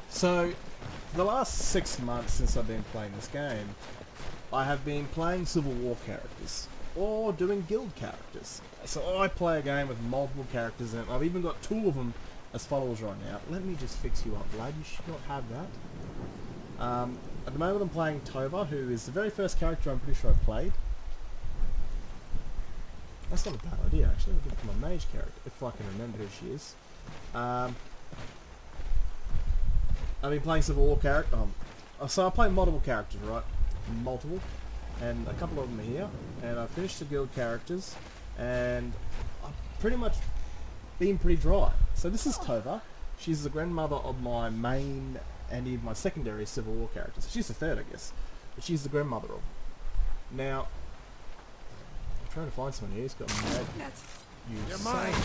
So, for the last 6 months since I've been playing this game, I have been playing Civil War characters, or doing guild characters. So I play a game with multiple characters in it. I've even got 2 of them as followers right now. Let me just fix you up, lad. You should not have that. At the moment I'm playing Dovah, who is the very first character I'm pretty sure I played. That's not a bad idea, actually. I'll give it to my mage character, if I can remember who she is. I've been playing Civil War character. So I play multiple characters, right? Multiple. And a couple of them are here. And I finished the guild characters. And I've pretty much been pretty dry. So this is Dovah. She's the grandmother of my main and even my secondary Civil War characters. So she's the third, I guess. But she's the grandmother of them. Now, I'm trying to find someone here who's got mad. You're mine.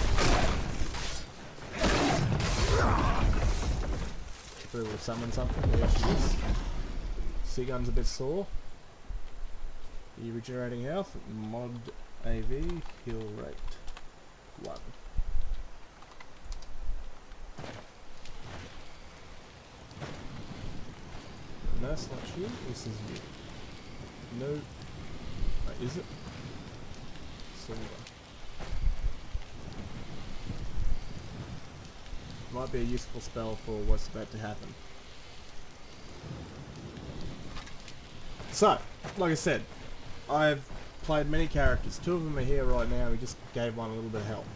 If we would summon something, there she is. Seagun's a bit sore. Are you regenerating health? Mod AV, heal rate 1. No, it's not you. This is you. No. Wait, is it? Silver. Might be a useful spell for what's about to happen. So, like I said, I've played many characters. 2 of them are here right now. We just gave one a little bit of help.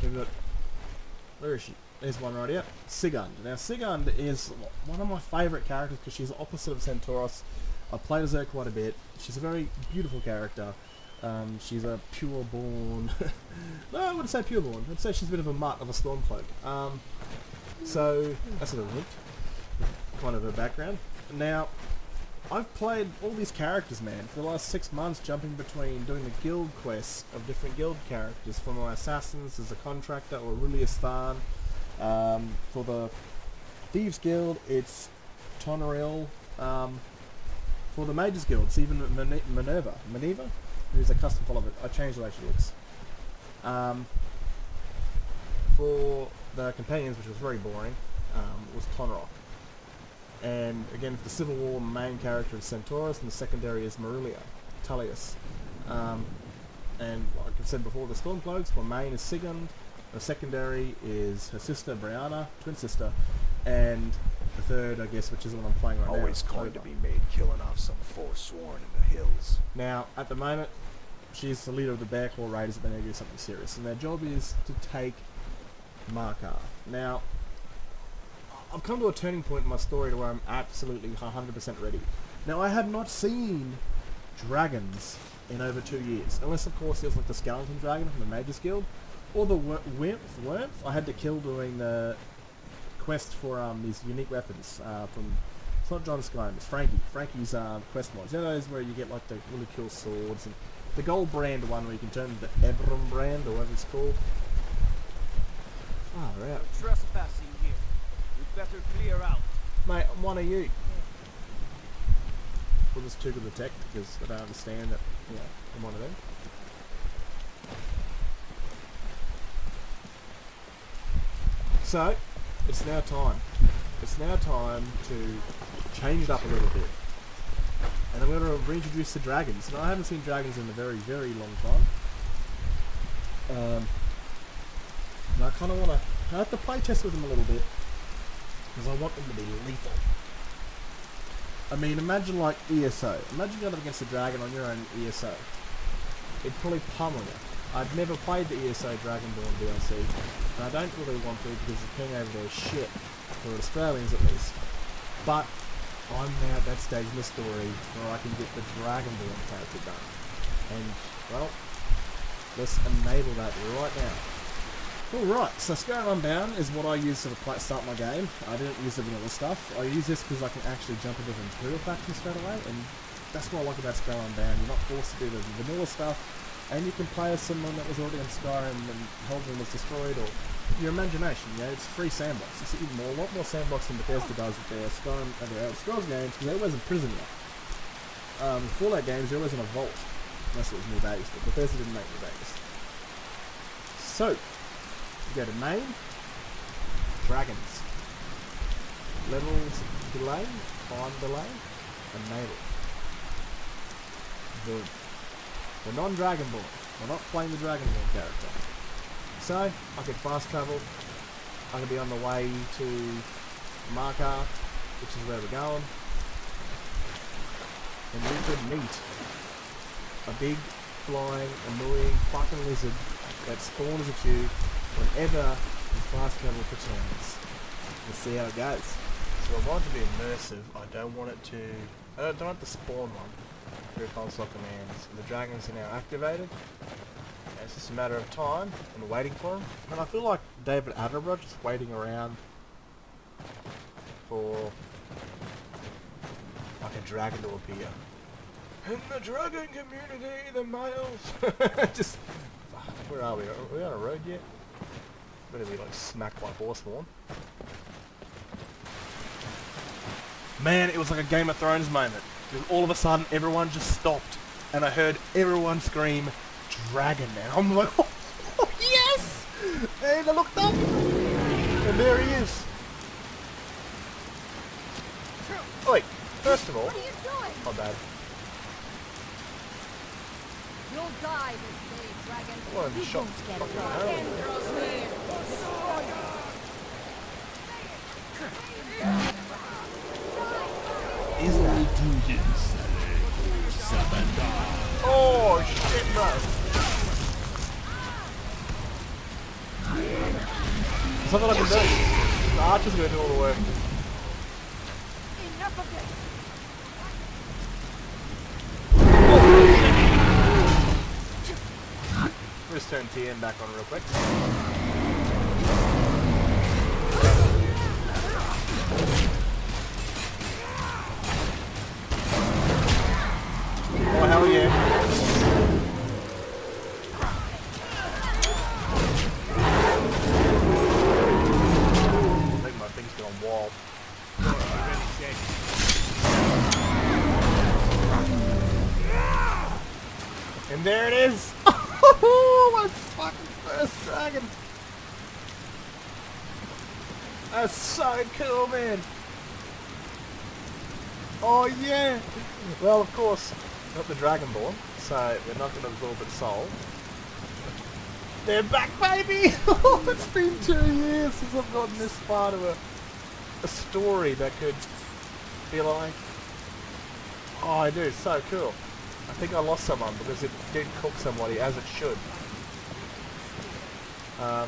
We've got... Where is she? There's one right here. Sigund. Now, Sigund is one of my favourite characters because she's the opposite of Centauros. I've played as her quite a bit. She's a very beautiful character. She's a pure-born... no, I wouldn't say pure-born. I'd say she's a bit of a mutt of a Stormcloak. So, that's a little hint. Kind of her background. Now, I've played all these characters, man, for the last 6 months, jumping between doing the guild quests of different guild characters. For my assassins as a contractor, or Aurelius Tharn. For the Thieves Guild, it's Tonoril. For the Mages Guild, it's even Minerva, who's a custom follower. I changed the way she looks. For the companions, which was very boring, was Tonrock. And again, for the Civil War, main character is Centauros, and the secondary is Marulia, Tullius. And like I said before, the Stormcloaks, my main is Sigund, the secondary is her sister, Brianna, twin sister, and the third, I guess, which is the one I'm playing right now. Always going to be made killing off some forsworn in the hills. Now, at the moment, she's the leader of the Bear Claw Raiders that they need to do something serious, and their job is to take Markar. Now, I've come to a turning point in my story to where I'm absolutely 100% ready. Now, I have not seen dragons in over 2 years, unless of course there's like the skeleton dragon from the Mages Guild, or the Wyrmth I had to kill during the quest for these unique weapons from... It's not John Skyrim, it's Frankie. Frankie's quest mods. You know those where you get like the really cool swords, and the gold brand one where you can turn the Ebram brand, or whatever it's called. Ah, right. We're trespassing here. We'd better clear out. Mate, I'm one of you. We'll just too good to detect because I don't understand that, you know, I'm one of them. So, it's now time. It's now time to change it up a little bit. And I'm going to reintroduce the dragons. Now, I haven't seen dragons in a very, very long time. And I kind of want to... I have to play test with them a little bit. Because I want them to be lethal. I mean, imagine like ESO. Imagine going up against a dragon on your own ESO. It'd probably pummel you. I've never played the ESO Dragonborn DLC, and I don't really want to because the king over there is shit, for Australians at least. But I'm now at that stage in the story where I can get the Dragonborn character done. And, well, let's enable that right now. Alright, so Skyrim Unbound is what I use to start my game. I didn't use the vanilla stuff. I use this because I can actually jump into the Imperial faction straight away, and that's what I like about Skyrim Unbound. You're not forced to do the vanilla stuff. And you can play as someone that was already on Skyrim and Helgen was destroyed, or your imagination, you know, it's free sandbox. It's even more, a lot more sandbox than Bethesda does with their Skyrim and their Elder Scrolls games, because they're always in prison now. Fallout games, they're always in a vault, unless it was New Vegas, but Bethesda didn't make New Vegas. So, you go to main, dragons. Levels delay, time delay, enable. Boom. We're non-Dragonborn. We're not playing the Dragonborn character. So, I could fast travel. I could be on the way to Markar, which is where we're going. And we could meet a big, flying, annoying fucking lizard that spawns at you whenever you fast travel for chance. Let's see how it goes. So I want it to be immersive. I don't want it to... I don't want to spawn one through console commands. The dragons are now activated. And it's just a matter of time and waiting for them. And I feel like David Attenborough just waiting around for like a dragon to appear. In the dragon community, the males. Just, where are we? Are we on a road yet? Better be like smacked by horseborn. Man, it was like a Game of Thrones moment. Because all of a sudden, everyone just stopped, and I heard everyone scream, "Dragon!" And I'm like, oh, yes! And I looked up, and there he is. Wait, first of all, What are you doing? my bad. You'll die this day, dragon. I wanted to You shot won't get fucking away. hell. Is that? Oh shit, bro! There's something I can do. The archer's gonna do all the work. Enough of this. Let's turn TN back on real quick. Oh hell yeah. I think my thing's gone wild. And there it is! Oh, my fucking first dragon! That's so cool, man! Oh yeah! Well, of course, not the Dragonborn, so we're not going to absorb its soul. They're back, baby! Oh, it's been 2 years since I've gotten this far to a story that could be like... Oh, dude, it's so cool. I think I lost someone because it did cook somebody as it should. I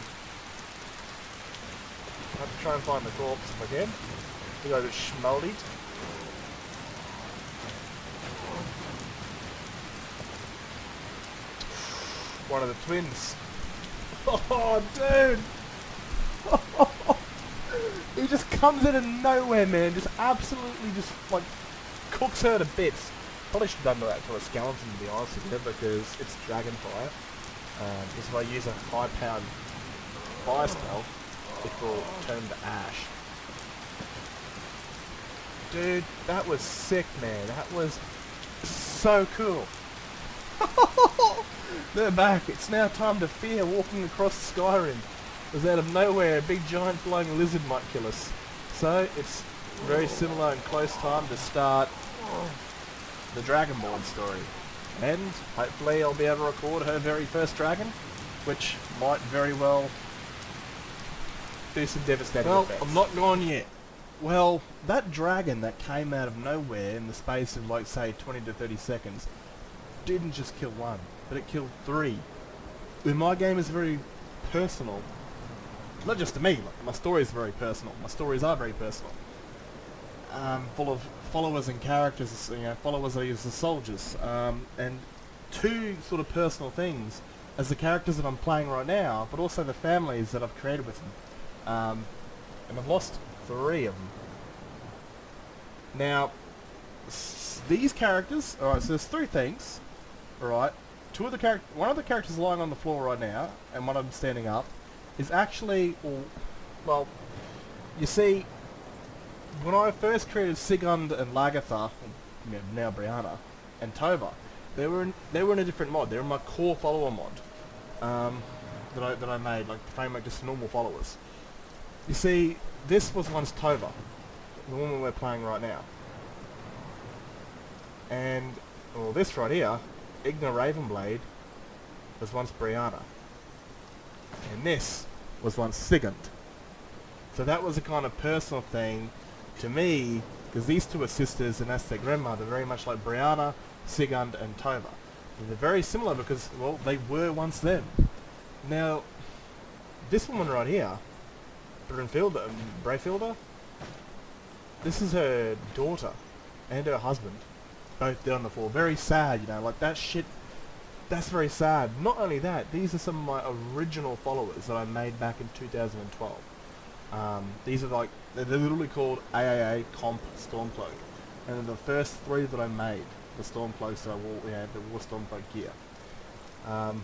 have to try and find the corpse if I can. I think I got schmolled. One of the twins. Oh, dude! He just comes out of nowhere, man. Just absolutely just, like, cooks her to bits. Probably should have done that to a skeleton, to be honest with you, because it's Dragonfire. Because if I use a high-powered fire spell, it will turn to ash. Dude, that was sick, man. That was so cool. They're back. It's now time to fear walking across Skyrim. Because out of nowhere, a big giant flying lizard might kill us. So, it's very similar and close time to start the Dragonborn story. And hopefully I'll be able to record her very first dragon, which might very well do some devastating effects. I'm not gone yet. Well, that dragon that came out of nowhere in the space of, like, say, 20 to 30 seconds didn't just kill one, but it killed 3. And my game is very personal. Not just to me, like, my story is very personal. My stories are very personal. Full of followers and characters, you know, followers I use as soldiers. And 2 sort of personal things as the characters that I'm playing right now, but also the families that I've created with them. And I've lost 3 of them. Now, these characters, alright, so there's 3 things, alright. One of the characters lying on the floor right now, and one of them standing up, is actually, well, you see, when I first created Sigund and Lagertha, you know, now Brianna, and Dovah, they were in a different mod. They were in my core follower mod that I made, like the framework just normal followers. You see, this was once Dovah, the woman we're playing right now. And, well, this right here, Igna Ravenblade, was once Brianna. And this was once Sigurd. So that was a kind of personal thing to me, because these two are sisters and that's their grandmother, very much like Brianna, Sigurd and Dovah. They're very similar because, well, they were once them. Now, this woman right here, Brayfielder, this is her daughter and her husband, both dead on the floor. Very sad, you know, like that shit, that's very sad. Not only that, these are some of my original followers that I made back in 2012. These are like, they're literally called AAA Comp Stormcloak. And they're the first 3 that I made, the Stormcloaks that I wore, the War Stormcloak gear. I'm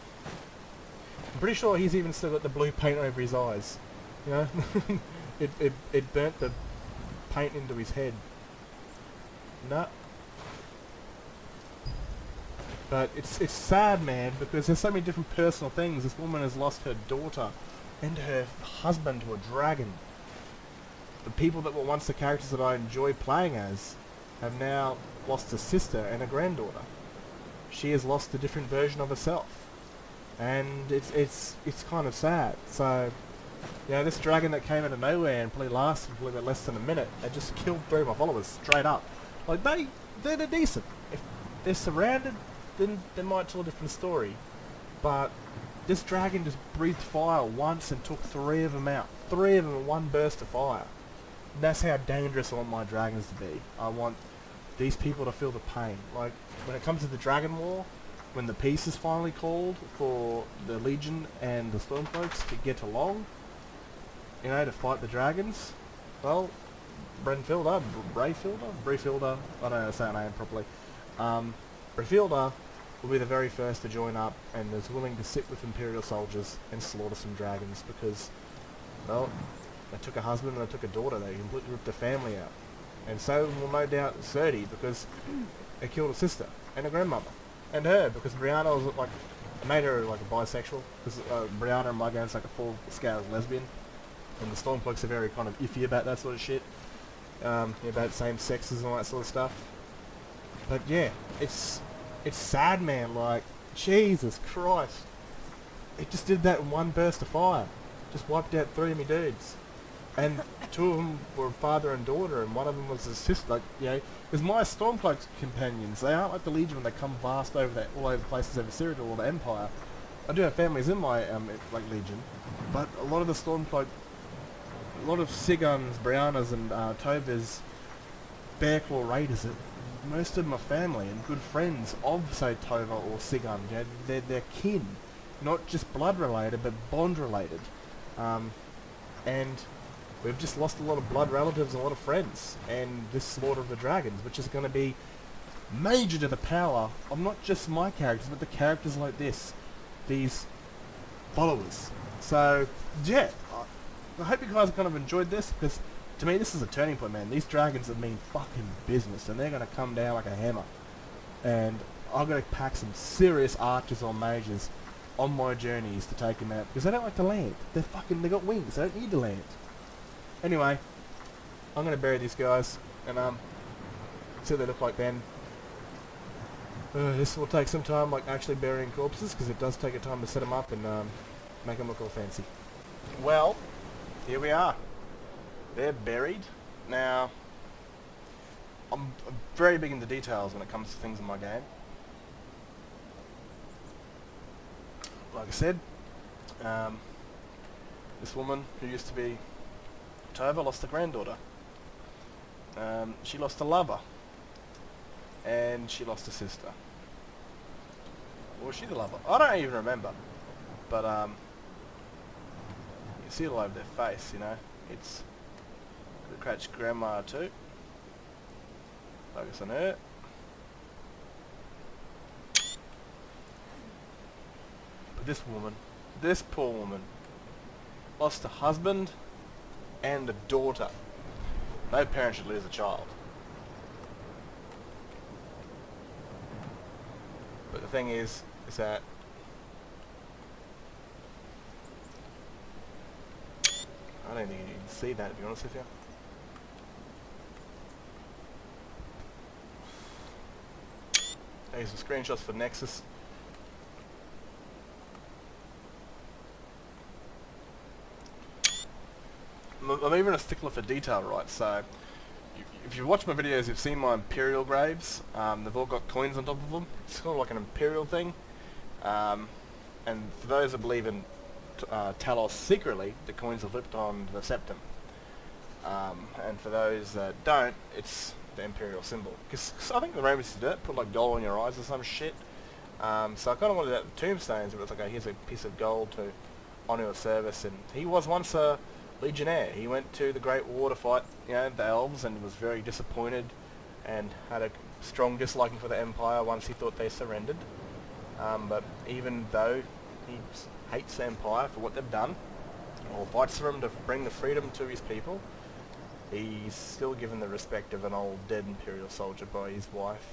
pretty sure he's even still got the blue paint over his eyes. You know? it burnt the paint into his head. No. But it's sad, man, because there's so many different personal things. This woman has lost her daughter and her husband to a dragon. The people that were once the characters that I enjoyed playing as have now lost a sister and a granddaughter. She has lost a different version of herself. And it's kind of sad. So, you know, this dragon that came out of nowhere and probably lasted probably about less than a minute, it just killed 3 of my followers straight up. Like, they're decent. If they're surrounded, then they might tell a different story. But this dragon just breathed fire once and took 3 of them out. 3 of them in one burst of fire. And that's how dangerous I want my dragons to be. I want these people to feel the pain. Like, when it comes to the Dragon War, when the peace is finally called for the Legion and the Stormcloaks to get along, you know, to fight the dragons, well, Brayfielder, I don't know how to say her name properly, Brayfielder will be the very first to join up and is willing to sit with Imperial soldiers and slaughter some dragons because, well, they took a husband and they took a daughter, they completely ripped the family out. And so will no doubt Serdi because they killed a sister and a grandmother. And her, because Brianna was like, I made her like a bisexual, because Brianna in my game's like a full-scale lesbian. And the Stormcloaks are very kind of iffy about that sort of shit. About same sexes and all that sort of stuff. But yeah, it's sad, man, like, Jesus Christ. It just did that in one burst of fire. Just wiped out 3 of me dudes. And 2 of them were father and daughter, and one of them was a sister, like, you know, because my Stormcloak companions, they aren't like the Legion when they come vast over that, all over places over Cyrodiil or the Empire. I do have families in my, like, Legion, but a lot of the Stormcloak, a lot of Sigurds, Briannas, and Dovah's Bearclaw Raiders, most of them are family and good friends of, say, Dovah or Sigurd. You know, they're kin, not just blood related, but bond related. And we've just lost a lot of blood relatives and a lot of friends, and this slaughter of the dragons, which is going to be major to the power of not just my characters, but the characters like this, these followers. So, yeah, I hope you guys kind of enjoyed this, because to me this is a turning point, man. These dragons have mean fucking business, and they're going to come down like a hammer. And I'm going to pack some serious archers or mages on my journeys to take them out, because they don't like to land. They got wings, they don't need to land. Anyway, I'm going to bury these guys, and see what they look like then. This will take some time, like actually burying corpses, because it does take a time to set them up and make them look all fancy. Well, here we are. They're buried. Now, I'm very big into details when it comes to things in my game. Like I said, this woman who used to be Dovah lost a granddaughter. She lost a lover. And she lost a sister. Or was she the lover? I don't even remember. But, you see it all over their face, you know. It's the Cratch grandma too. Focus on her. But this woman, this poor woman, lost a husband and a daughter. No parent should lose a child. But the thing is that I don't think you can see that, to be honest with you. Here's some screenshots for Nexus. I'm even a stickler for detail, right? So, if you've watched my videos, you've seen my Imperial graves. They've all got coins on top of them. It's kind of like an Imperial thing. And for those that believe in Talos secretly, the coins are flipped on the septum. And for those that don't, it's the Imperial symbol. Because I think the Romans did it, put like gold on your eyes or some shit. So I kind of wanted that with tombstones, where it's like, here's a piece of gold to honour your service. And he was once a legionnaire. He went to the Great War to fight, you know, the elves, and was very disappointed and had a strong disliking for the Empire once he thought they surrendered. But even though he hates the Empire for what they've done, or fights for them to bring the freedom to his people, he's still given the respect of an old dead Imperial soldier by his wife,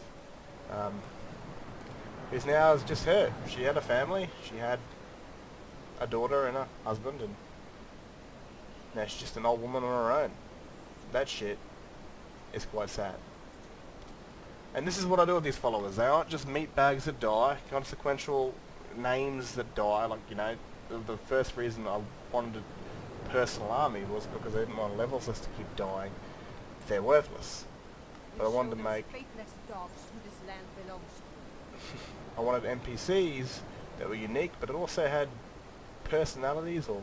who's now just her. She had a family, she had a daughter and a husband, and now she's just an old woman on her own. That shit is quite sad. And this is what I do with these followers. They aren't just meatbags that die, consequential names that die. Like, you know, the first reason I wanted a personal army was because I didn't want levels lists to keep dying. They're worthless. But I wanted to make... I wanted NPCs that were unique, but it also had personalities or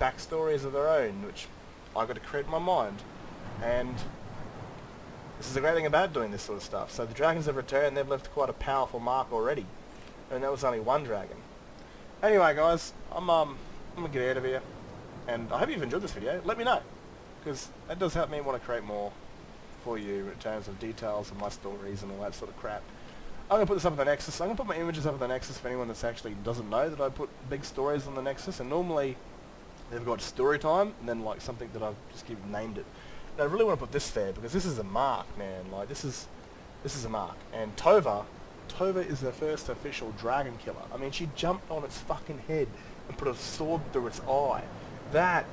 backstories of their own, which I got to create in my mind. And this is the great thing about doing this sort of stuff. So the dragons have returned, they've left quite a powerful mark already. And that was only one dragon. Anyway guys, I'm gonna get out of here. And I hope you've enjoyed this video. Let me know, because that does help me want to create more for you in terms of details of my stories and all that sort of crap. I'm going to put this up on the Nexus. I'm going to put my images up on the Nexus for anyone that actually doesn't know that I put big stories on the Nexus. And normally they've got story time and then like something that I've just named it. And I really want to put this there because this is a mark, man. Like this is a mark. And Dovah is the first official dragon killer. I mean, she jumped on its fucking head and put a sword through its eye. That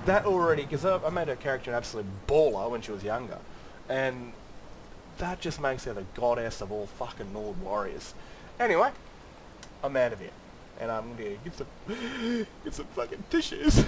already, because I made her character an absolute baller when she was younger, and that just makes her the goddess of all fucking Nord warriors. Anyway, I'm out of here, and I'm gonna get some fucking tissues.